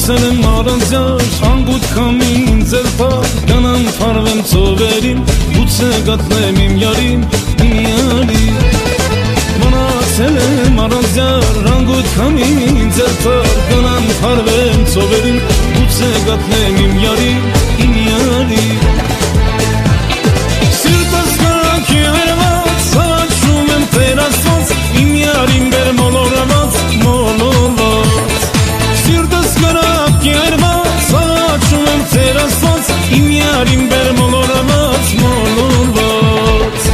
Մնացել եմ առանձյար, անգութ քամին ձեր փառ, կանամ փարվեմ ծովերին, գուցե գտնեմ իմ յարին, իմ յարին։ Մնացել եմ առանձյար, անգութ քամին ձեր փառ, կանամ փարվեմ ծովերին, գուցե գտնեմ իմ յարին, իմ յարին։ Սիրտս կրակի վերված, հաչում եմ Տեր Աստված, իմ յարին բեր մոլորված, մոլորված։ Սիրտս կրակի վերված, հաչում եմ Տեր Աստված, իմ յարին բեր մոլորված, մոլորված։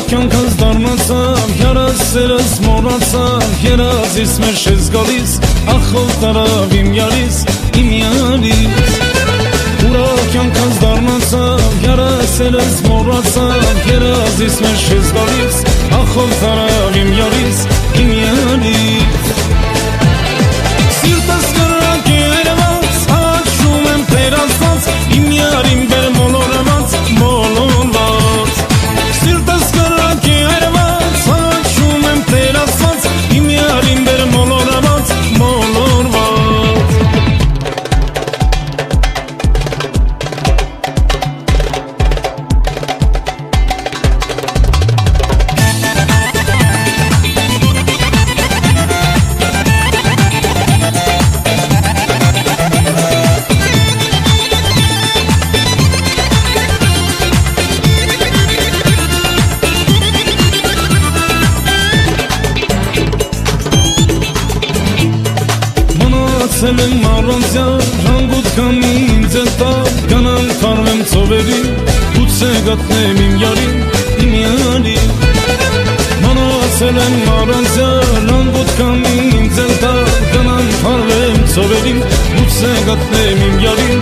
Կյանքս դառնացավ, հեռասերս մոռացավ, երազիս մեջ ես գալիս, ախով տարավ իմ յարիս, իմ յարիս։ Ուրա կյանքս դառնացավ, հեռասերս մոռացավ, երազիս մեջ ես գալիս, ախով տարավ իմ յարիս, իմ յարիս։ Սիրտս կրակի վերված, հաչում եմ Տեր Աստված, իմ յարին բեր մոլորված, մոլորված։ Սիրտս կրակի վերված, հաչում եմ Տեր Աստված, իմ յարին բեր մոլորված, մոլորված։ Մնացել եմ առանձյար, անգութ քամին ձեր տակ, կանամ փարվեմ ծովերին, գուցե գտնեմ իմ յարին, իմ յարին։ Մնացել եմ առանձյար, անգութ քամին ձեր տակ, կանամ փարվեմ ծովերին, գուցե գտնեմ իմ յարին,